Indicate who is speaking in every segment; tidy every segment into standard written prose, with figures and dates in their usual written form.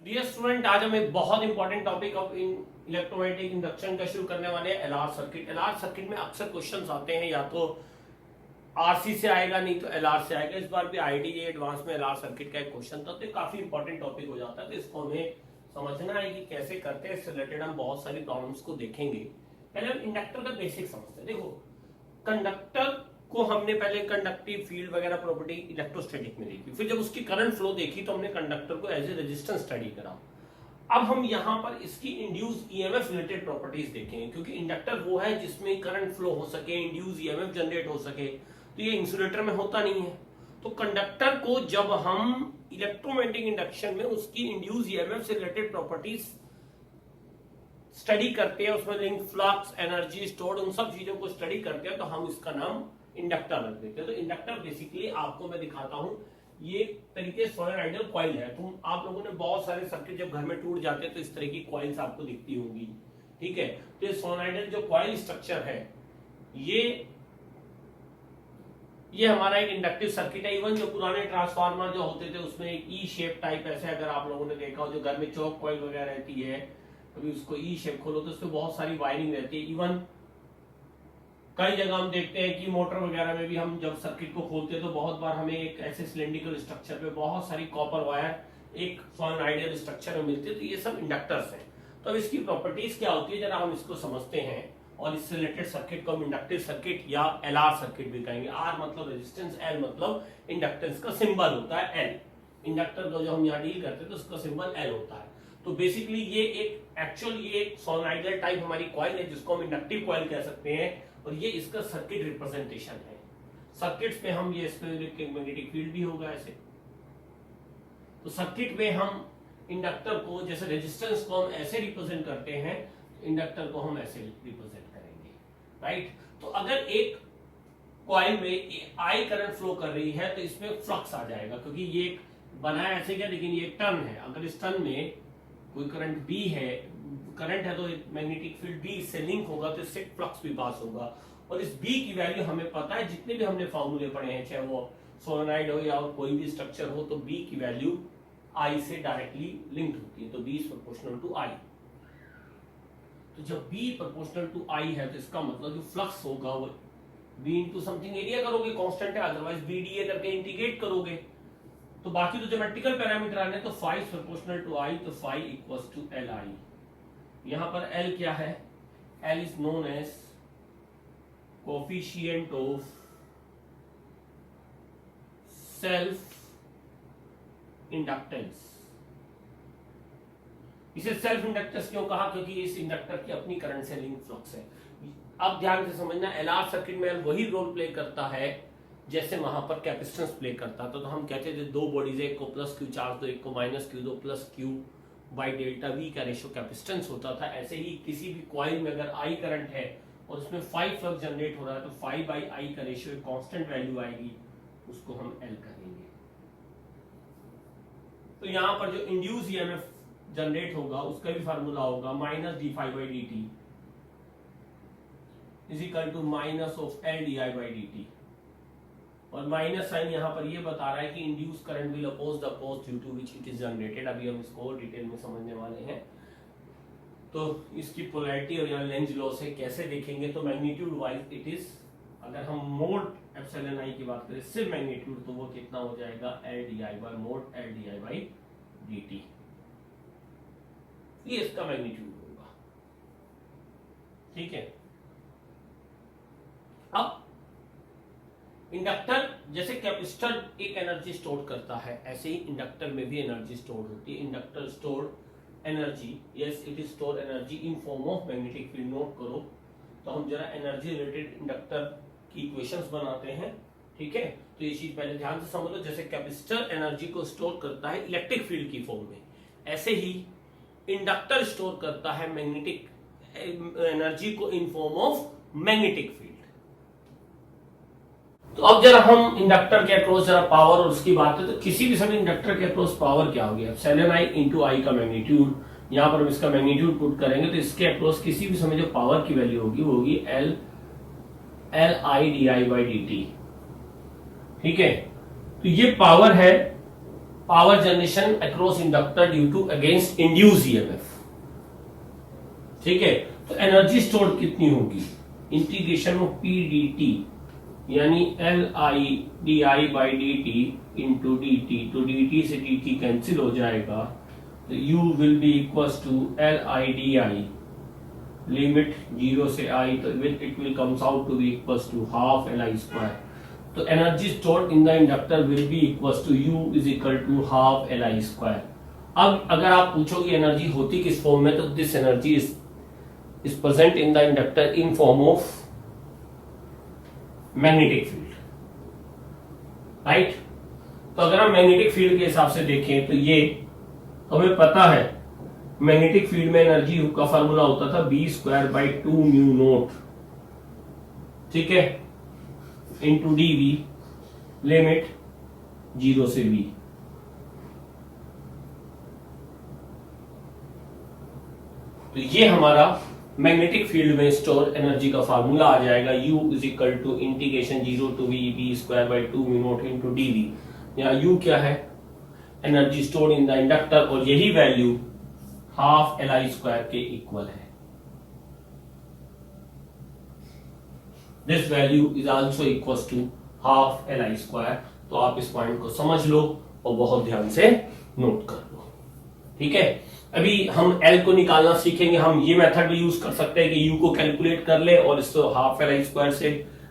Speaker 1: Dear student, आज हम एक बहुत important topic of electromagnetic induction का शुरू करने वाले हैं, एलआर सर्किट। एलआर सर्किट में अक्सर क्वेश्चंस आते हैं, या तो आरसी से आएगा नहीं तो एलआर से आएगा। इस बार भी आईडीए एडवांस में एलआर सर्किट का एक क्वेश्चन था, तो काफी इंपॉर्टेंट टॉपिक हो जाता है। तो इसको हमें समझना है कि कैसे करते हैं। इससे रिलेटेड हम बहुत सारी प्रॉब्लम्स को देखेंगे। पहले हम इंडक्टर का बेसिक समझते हैं। देखो, कंडक्टर को हमने पहले कंडक्टिव फील्ड वगैरह प्रॉपर्टी इलेक्ट्रोस्टैटिक में देखी, फिर जब उसकी करंट फ्लो देखी तो हमने कंडक्टर को एज ए रेजिस्टेंस स्टडी करा। अब हम यहाँ पर इसकी इंड्यूस ईएमएफ रिलेटेड प्रॉपर्टीज देखेंगे, क्योंकि इंडक्टर वो है जिसमें करंट फ्लो हो सके, इंड्यूस ईएमएफ जनरेट हो सके, तो ये इंसुलेटर में होता नहीं है। तो कंडक्टर को जब हम इलेक्ट्रोमैग्नेटिक इंडक्शन में उसकी इंड्यूस ईएमएफ से रिलेटेड प्रॉपर्टीज स्टडी करते हैं, उसमें लिंक, फ्लक्स, एनर्जी स्टोर्ड, उन सब चीजों को स्टडी करते हैं, तो हम इसका नाम इंडक्टर रख देते हैं। तो इंडक्टर बेसिकली आपको मैं दिखाता हूं, ये तरीके सोलेनॉइडल कॉइल है। तुम आप लोगों ने बहुत सारे सर्किट जब घर में टूट जाते हैं तो इस तरह की कॉइल्स आपको दिखती होंगी, ठीक है। तो ये सोलेनॉइडल जो कॉइल स्ट्रक्चर है, ये हमारा एक इंडक्टिव सर्किट है। इवन जो पुराने ट्रांसफार्मर जो होते थे उसमें एक ई शेप टाइप ऐसे, अगर आप लोगों ने देखा हो, जो घर में चौक कॉइल वगैरह रहती है, अभी उसको ई शेप खोलो तो उसमें बहुत सारी वायरिंग रहती है। इवन कई जगह हम देखते हैं कि मोटर वगैरह में भी हम जब सर्किट को खोलते हैं तो बहुत बार हमें एक ऐसे सिलेंड्रिकल स्ट्रक्चर पे बहुत सारी कॉपर वायर एक सोलेनॉइडल स्ट्रक्चर में मिलती है। तो ये सब इंडक्टर्स हैं। तो अब इसकी प्रॉपर्टीज क्या होती है, जरा हम इसको समझते हैं। और इससे रिलेटेड सर्किट को हम इंडक्टिव सर्किट या एलआर सर्किट भी कहेंगे। आर मतलब रेजिस्टेंस, एल मतलब इंडक्टेंस का सिंबल होता है एल। इंडक्टर को जो हम यहाँ डील करते हैं तो उसका सिंबल एल होता है। तो बेसिकली ये एक सोलेनॉइडल टाइप हमारी कॉइल है, जिसको हम इंडक्टिव कॉइल कह सकते हैं, और ये इसका सर्किट रिप्रेजेंटेशन है। सर्किट्स में हम ये मैग्नेटिक फील्ड भी होगा ऐसे। तो सर्किट में हम इंडक्टर को, जैसे रेजिस्टेंस को हम ऐसे रिप्रेजेंट करते हैं, इंडक्टर को हम ऐसे रिप्रेजेंट करेंगे, राइट। तो अगर एक कॉइल में आई करंट फ्लो कर रही है तो इसमें फ्लक्स आ जाएगा, क्योंकि ये बना है ऐसे क्या, लेकिन ये एक टर्न है। अगर इस टर्न में कोई करंट बी है, करंट है, तो मैग्नेटिक फील्ड बी इससे लिंक होगा, तो इससे फ्लक्स भी पास होगा। और इस बी की वैल्यू हमें पता है, जितने भी हमने फॉर्मूले पढ़े हैं, चाहे वो सोलेनॉइड हो या कोई भी स्ट्रक्चर हो, तो बी की वैल्यू आई से डायरेक्टली लिंक्ड होती है। तो B is proportional to I. तो जब बी प्रोपोर्शनल टू आई है तो इसका मतलब जो फ्लक्स होगा वो बी इंटू समथिंग एरिया करोगे, कांस्टेंट है, अदरवाइज बी डी ए करके इंटीग्रेट करोगे। तो बाकी तो ज्योमेट्रिकल पैरामीटर आने, तो phi is proportional to I, तो phi equals to L I. यहां पर L क्या है, L is known as coefficient of self inductance. इसे सेल्फ इंडक्टेंस क्यों कहा, क्योंकि इस इंडक्टर की अपनी करंट से लिंक फ्लक्स है। अब ध्यान से समझना, एलआर सर्किट में वही रोल प्ले करता है जैसे वहां पर कैपेसिटेंस प्ले करता था। तो हम कहते थे दो बॉडीज है, एक को प्लस क्यू चार्ज दो, एक को माइनस क्यू दो, plus Q by delta we का रेशियो कैपेसिटेंस होता था। ऐसे ही किसी भी कॉइल में अगर आई करंट है और उसमें 5 फ्लक्स जनरेट हो रहा है, तो 5 बाई आई का रेशियो एक कांस्टेंट वैल्यू आएगी, उसको हम एल कहेंगे। तो यहां पर जो इंड्यूस ईएमएफ जनरेट होगा उसका भी फार्मूला होगा minus D five by D T is equal to minus of L D I by D T. और माइनस साइन यहाँ पर ये बता रहा है कि induce current will oppose the force due to which it is generated. अभी हम इसको डिटेल में समझने वाले हैं। तो इसकी पोलैरिटी और यहाँ लेंज लॉ से कैसे देखेंगे, तो मैग्नीट्यूड वाइज इट इज, अगर हम मोड एप्सिलॉन आई की बात करें सिर्फ मैग्नीट्यूड, तो वो कितना हो जाएगा, L D I by mode L D I by D T. ये इसका मैग्नीट्यूड होगा, ठीक है। अब इंडक्टर, जैसे कैपेसिटर एक एनर्जी स्टोर करता है, ऐसे ही इंडक्टर में भी एनर्जी स्टोर होती है। Inductor store energy, yes it is store energy in form of magnetic field. Note करो, तो हम जरा एनर्जी रिलेटेड इंडक्टर की इक्वेशंस बनाते हैं, ठीक है। तो ये चीज पहले ध्यान से समझ लो। जैसे कैपेसिटर एनर्जी को स्टोर करता है इलेक्ट्रिक फील्ड की फॉर्म में, ऐसे ही इंडक्टर स्टोर करता है मैग्नेटिक एनर्जी को in form of magnetic field. तो अब जरा हम इंडक्टर के अक्रॉस जरा पावर और उसकी बात है, तो किसी भी समय इंडक्टर के अक्रॉस पावर क्या होगी, एप्सिलॉन आई इंटू आई का मैग्नीट्यूड। यहां पर हम इसका मैग्नीट्यूड पुट करेंगे तो इसके अक्रॉस किसी भी समय जो पावर की वैल्यू होगी वो होगी L I D I by D T, ठीक है। तो ये पावर है power generation across inductor due to against induce EMF. ठीक है, तो एनर्जी स्टोर कितनी होगी, integration of P D T यानी L I D I by D T into D T, तो डी टी से डी टी कैंसिल हो जाएगा, तो U will be equal to L I D I limit 0 से I, तो it will comes out to be equal to half L I square. तो energy stored in the inductor will be equal to U is equal to half L I square. अब अगर आप पूछोगे energy होती किस form में, तो this energy is present in the inductor in form of magnetic field, right. तो अगर हम मैग्नेटिक फील्ड के हिसाब से देखें तो ये हमें पता है मैग्नेटिक फील्ड में एनर्जी का फार्मूला होता था B square by 2 mu naught, ठीक है, इंटू डी वी लिमिट 0 से v। तो ये हमारा मैग्नेटिक फील्ड में स्टोर एनर्जी का फार्मूला आ जाएगा, u is equal to integration 0 to v B square by 2 mu naught into D V. यहाँ u क्या है, energy stored in the inductor, और यही value half L I square के इक्वल है। This value is also equal to half L I square. तो आप इस पॉइंट को समझ लो और बहुत ध्यान से नोट कर लो, ठीक है। अभी हम L को निकालना सीखेंगे, हम ये मेथड भी यूज कर सकते हैं कि U को कैलकुलेट कर ले और इसको हाफ एल आई स्क्वायर से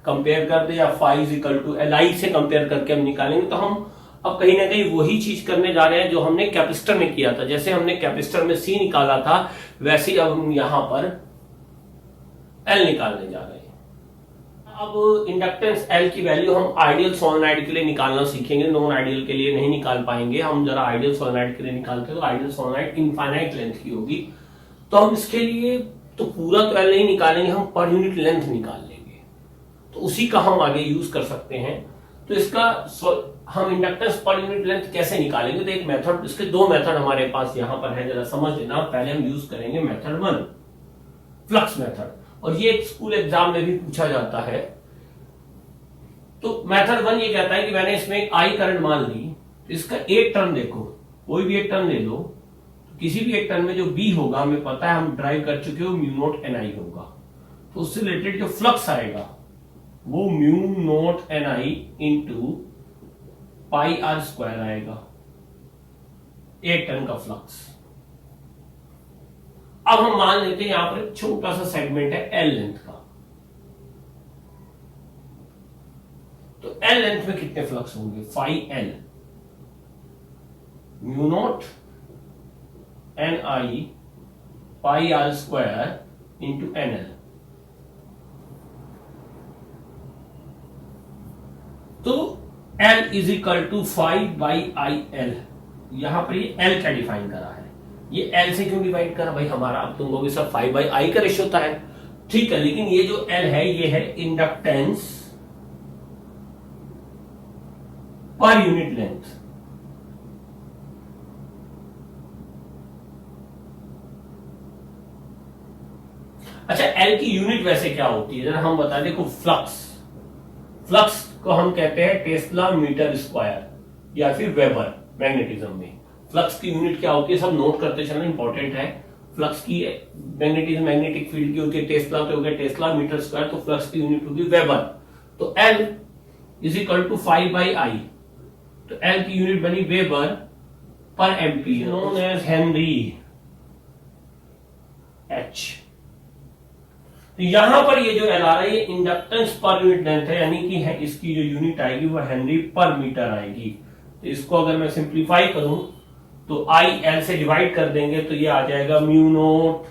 Speaker 1: कंपेयर कर दे, या phi is equal to L I से कंपेयर करके हम निकालेंगे। तो हम अब कहीं ना कहीं वही चीज करने जा रहे हैं जो हमने कैपेसिटर में किया था। जैसे हमने कैपेसिटर में C निकाला था, वैसे ही अब हम यहां पर L निकालने जा रहे हैं। अब इंडक्टेंस L की वैल्यू हम आइडियल सोलेनॉइड के लिए निकालना सीखेंगे, नॉन आइडियल के लिए नहीं निकाल पाएंगे। हम जरा आइडियल सोलेनॉइड के लिए निकालते हैं, तो आइडियल सोलेनॉइड इनफाइनाइट लेंथ की होगी। तो हम इसके लिए तो पूरा तो L नहीं निकालेंगे, हम पर यूनिट लेंथ निकाल लेंगे, तो उसी का हम आगे यूज कर सकते हैं। तो इसका हम इंडक्टेंस पर यूनिट लेंथ कैसे निकालेंगे, तो एक मेथड, इसके दो मेथड हमारे पास यहां पर है, जरा समझ लेना। पहले हम यूज करेंगे मेथड 1, फ्लक्स मेथड, और ये स्कूल एग्जाम में भी पूछा जाता है। तो मेथड 1 ये कहता है कि मैंने इसमें एक आई करंट मान ली, तो इसका एक टर्न देखो, कोई भी एक टर्न ले लो, तो किसी भी एक टर्न में जो बी होगा हमें पता है, हम ड्राइव कर चुके हो, म्यू नोट एन आई होगा। तो उससे रिलेटेड जो फ्लक्स आएगा वो mu naught N I into pi R square आएगा, एक टर्न का फ्लक्स। अब हम मान लेते हैं यहां पर एक छोटा सा सेगमेंट है एल लेंथ का, तो एल लेंथ में कितने फ्लक्स होंगे, phi L mu naught N I pi R square into N L. तो L is equal to 5 by I L. यहां पर ये L क्या डिफाइन करा है, ये L से क्यों डिवाइड करा भाई, हमारा अब तुम लोग सब 5 बाई आई का रेशियो होता है, ठीक है। लेकिन ये जो L है ये है इंडक्टेंस पर यूनिट लेंथ। अच्छा, L की यूनिट वैसे क्या होती है जरा हम बता दें। फ्लक्स को हम कहते हैं टेस्ला मीटर स्क्वायर या फिर वेबर। मैग्नेटिज्म में फ्लक्स की यूनिट क्या होती है, सब नोट करते चलना, इंपॉर्टेंट है। फ्लक्स की मैग्नेटिज्म मैग्नेटिक फील्ड की होती है टेस्ला, तो हो गया टेस्ला मीटर स्क्वायर, तो फ्लक्स की यूनिट होगी वेबर। तो L is equal to 5 by I, तो L की यूनिट बनी weber per ampere, known as henry H। तो यहां पर ये जो L आ रहा है ये इंडक्टेंस पर यूनिट लेंथ है, यानी कि है इसकी जो यूनिट आएगी वो हेनरी पर मीटर आएगी। तो इसको अगर मैं सिंप्लीफाई करूं तो आई एल से डिवाइड कर देंगे, तो ये आ जाएगा mu naught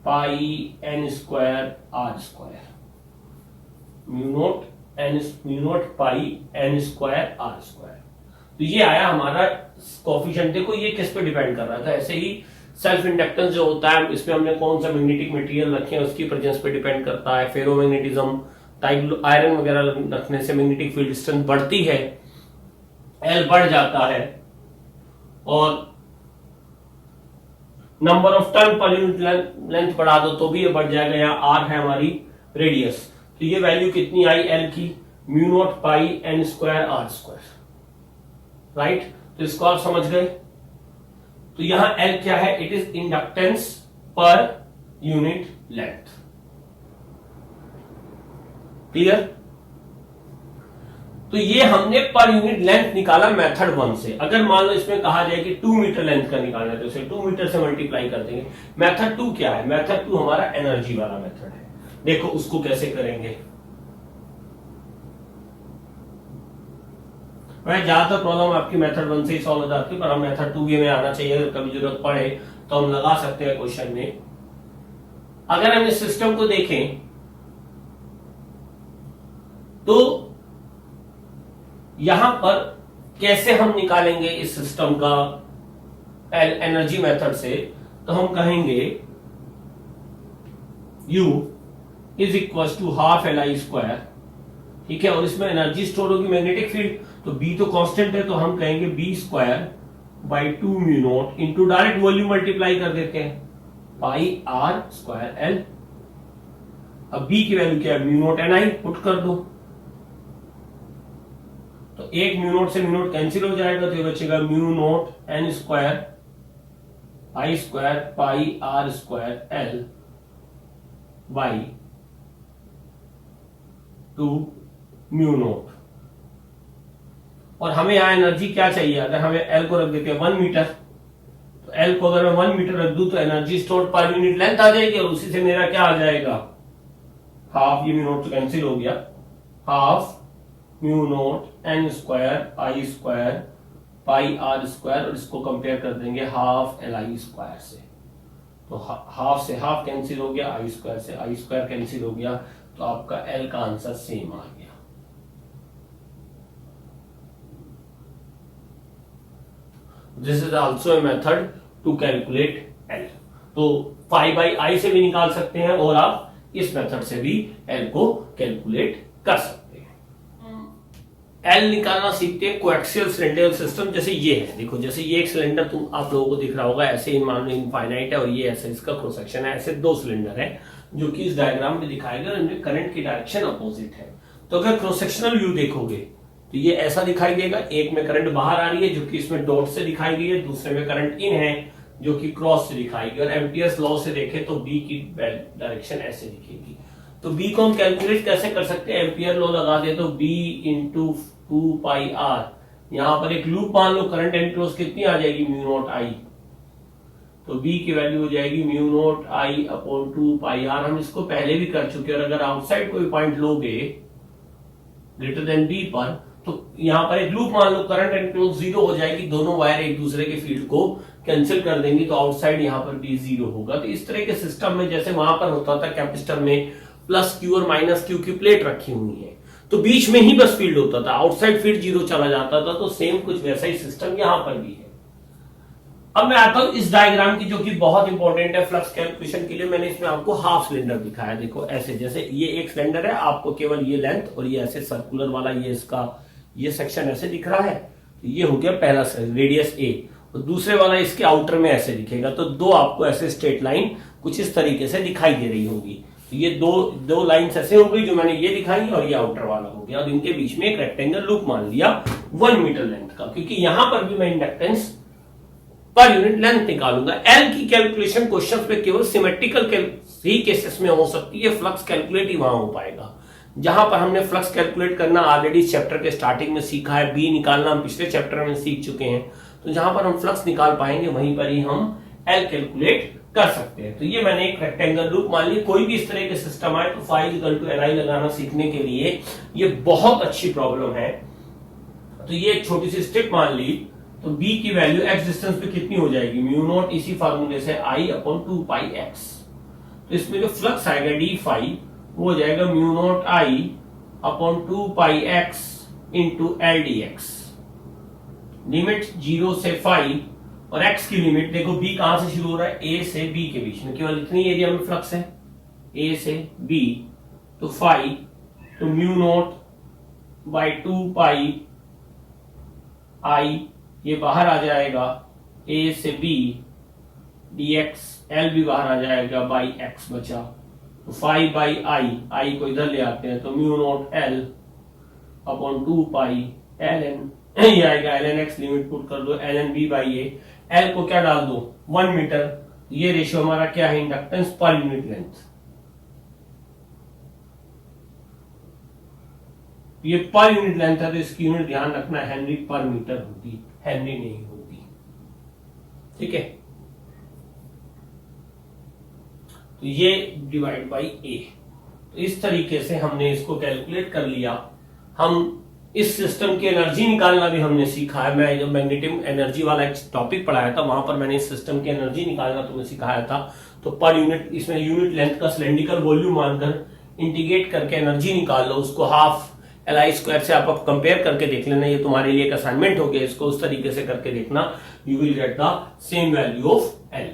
Speaker 1: pi N square R square, mu naught pi N square R square. तो ये आया हमारा कोफिशिएंट। देखो ये किस पे डिपेंड कर रहा था, ऐसे ही सेल्फ इंडक्टेंस जो होता है इसमें हमने कौन सा मैग्नेटिक मटेरियल रखे हैं उसकी प्रेजेंस पे डिपेंड करता है। फेरोमैग्नेटिज्म, टाइप आयरन वगैरह रखने से मैग्नेटिक फील्ड स्ट्रेंथ बढ़ती है, एल बढ़ जाता है, और नंबर ऑफ टर्न पर यूनिट लेंथ बढ़ा दो तो भी ये बढ़ जाएगा। यहाँ आर है हमारी रेडियस, तो ये वैल्यू कितनी आई एल की, mu naught pi N square R square, right. तो इसको आप समझ गए। तो यहां L क्या है? इट इज इंडक्टेंस पर यूनिट लेंथ। क्लियर? तो ये हमने पर यूनिट लेंथ निकाला मेथड 1 से। अगर मान लो इसमें कहा जाए कि 2 मीटर लेंथ का निकालना है तो इसे 2 मीटर से मल्टीप्लाई कर देंगे। मेथड 2 क्या है? मेथड 2 हमारा एनर्जी वाला मेथड है। देखो उसको कैसे करेंगे। ज्यादातर प्रॉब्लम आपकी मेथड 1 से ही सॉल्व हो जाती है, पर हम मेथड 2 में आना चाहिए। अगर कभी जरूरत पड़े तो हम लगा सकते हैं क्वेश्चन में। अगर हम इस सिस्टम को देखें तो यहां पर कैसे हम निकालेंगे इस सिस्टम का एनर्जी मेथड से, तो हम कहेंगे U is equal to half LI square. ठीक है, और इसमें एनर्जी स्टोर होगी मैग्नेटिक फील्ड, तो B तो कांस्टेंट है, तो हम कहेंगे B square by 2 mu naught into direct volume multiply कर देते हैं पाई R स्क्वायर L। अब B की वैल्यू क्या है? म्यू नॉट NI, पुट कर दो। तो एक म्यू नोट से म्यू नोट कैंसिल हो जाएगा, तो ये बचेगा mu naught N square I square pi R square L by 2 mu note. और हमें यहां एनर्जी क्या चाहिए? अगर हमें L को रख देते हैं 1 मीटर, तो L को अगर मैं 1 मीटर रख दूं तो energy store per unit length आ जाएगी, और उसी से मेरा क्या आ जाएगा? हाफ, ये म्यू नोट तो कैंसिल हो गया, half mu naught N square I square pi R square, और इसको कंपेयर कर देंगे हाफ LI स्क्वायर से। तो हाफ से हाफ कैंसिल हो गया, I स्क्वायर से I स्क्वायर कैंसिल हो गया, तो आपका L का आंसर सेम आ गया। This is also a method to calculate L। तो 5/I से भी निकाल सकते हैं, और आप इस मेथड से भी L को कैलकुलेट कर सकते हैं। L निकालना सीखते हैं कोएक्सियल सिलेंडर सिस्टम। जैसे ये है, देखो जैसे ये एक सिलेंडर तुम आप लोगों को दिख रहा होगा, ऐसे ही मान लो इनफाइनाइट है, और ये ऐसे इसका क्रॉस सेक्शन है। ऐसे 2 सिलेंडर है जो कि इस डायग्राम में दिखाया गया, इनमें करंट की डायरेक्शन अपोजिट है। तो अगर क्रॉस सेक्शनल व्यू देखोगे तो ये ऐसा दिखाई देगा, एक में करंट बाहर आ रही है जो कि इसमें डॉट से दिखाई गई है, दूसरे में करंट इन है जो कि क्रॉस से दिखाई गई। और एम्पियर्स लॉ से देखें तो बी की डायरेक्शन ऐसे दिखेगी। तो बी को हम कैलकुलेट कैसे कर सकते हैं? एम्पियर लॉ लगा दे तो बी इंटू 2πr, यहां पर एक लूप मान लो, करंट एनक्लोज कितनी आ जाएगी? Mu naught I। तो B की वैल्यू हो जाएगी mu naught I upon 2πr। हम इसको पहले भी कर चुके हैं। और अगर आउटसाइड कोई पॉइंट लोगे ग्रेटर देन B पर, तो यहां पर एक लूप मान लो, करंट एनक्लोज 0 हो जाएगी, दोनों वायर एक दूसरे के फील्ड को कैंसिल कर देंगी, तो आउटसाइड यहां पर भी 0 होगा। तो इस तरह के सिस्टम में जैसे वहां पर होता था कैपेसिटर में प्लस Q और माइनस Q की प्लेट रखी हुई है, तो बीच में ही बस फील्ड होता था, आउटसाइड फील्ड 0 चला जाता था। तो सेम कुछ वैसा ही सिस्टम यहां पर भी है। अब मैं आता हूं इस डायग्राम की, जो कि बहुत इंपॉर्टेंट है फ्लक्स कैलकुलेशन के लिए। मैंने इसमें आपको हाफ सिलेंडर दिखाया। देखो ऐसे, जैसे ये एक सिलेंडर है, आपको केवल ये लेंथ और ये ऐसे सर्कुलर वाला ये इसका ये सेक्शन ऐसे दिख रहा है। तो ये हो गया पहला रेडियस A, और दूसरे वाला इसके आउटर में ऐसे दिखेगा। तो दो आपको ऐसे स्ट्रेट लाइन कुछ इस तरीके से दिखाई दे रही होगी। ये दो लाइंस ऐसे हो गई जो मैंने ये दिखाई, और ये आउटर वाला हो गया, और इनके बीच में एक रेक्टेंगल लूप मान लिया 1 मीटर लेंथ का, क्योंकि यहां पर भी मैं इंडक्टेंस पर यूनिट लेंथ निकालूंगा। L की कैलकुलेशन क्वेश्चन में केवल सिमेट्रिकल ही केसेस में हो सकती है, फ्लक्स कैलकुलेट ही वहां हो पाएगा। जहां पर हमने फ्लक्स कैलकुलेट करना ऑलरेडी चैप्टर के स्टार्टिंग में सीखा है, B निकालना हम पिछले चैप्टर में सीख चुके हैं। तो जहां पर हम फ्लक्स निकाल पाएंगे वहीं पर ही हम L कैलकुलेट कर सकते हैं। तो ये मैंने एक रेक्टेंगल लूप मान ली। कोई भी इस तरह के सिस्टम आए तो फाई इक्वल टू LI लगाना सीखने के लिए ये बहुत अच्छी प्रॉब्लम है। तो ये एक छोटी सी स्ट्रिप मान ली, तो B की वैल्यू x डिस्टेंस पे कितनी हो जाएगी? म्यू नॉट इसी फार्मूले से I अपॉन 2πx। तो इसमें जो फ्लक्स आएगा d फाई वो हो जाएगा mu naught I upon 2πx into Ldx। Limit 0 से फाई, और x की लिमिट देखो B कहां से शुरू हो रहा है? A से B के बीच में, केवल इतनी एरिया में फ्लक्स है, A से B। तो फाई तो म्यू नॉट बाई 2πi, ये बाहर आ जाएगा, A से B dx, L भी बाहर आ जाएगा, बाई x बचा। तो फाई बाई I को इधर ले आते हैं, तो mu naught L upon 2π L N ये आएगा L N X, limit put कर दो L N B by A, L को क्या डाल दो 1 मीटर, ये रेशियो हमारा क्या है इंडक्टेंस पर यूनिट लेंथ, ये पर यूनिट लेंथ है तो इसकी यूनिट ध्यान रखना हेनरी पर मीटर होती, हेनरी नहीं होती, ठीक है। तो ये डिवाइड बाई ए, तो इस तरीके से हमने इसको कैलकुलेट कर लिया। हम इस सिस्टम की एनर्जी निकालना भी हमने सीखा है। मैं जब मैग्नेटिक एनर्जी वाला एक टॉपिक पढ़ाया था वहां पर मैंने इस सिस्टम की एनर्जी निकालना तुम्हें सिखाया था। तो पर यूनिट इसमें यूनिट लेंथ का सिलेंड्रिकल वॉल्यूम मानकर इंटीग्रेट करके एनर्जी निकाल लो, उसको हाफ LI² से आप कंपेयर करके देख लेना। ये तुम्हारे लिए एक असाइनमेंट हो गया, इसको उस तरीके से करके देखना, you will get the same value of L।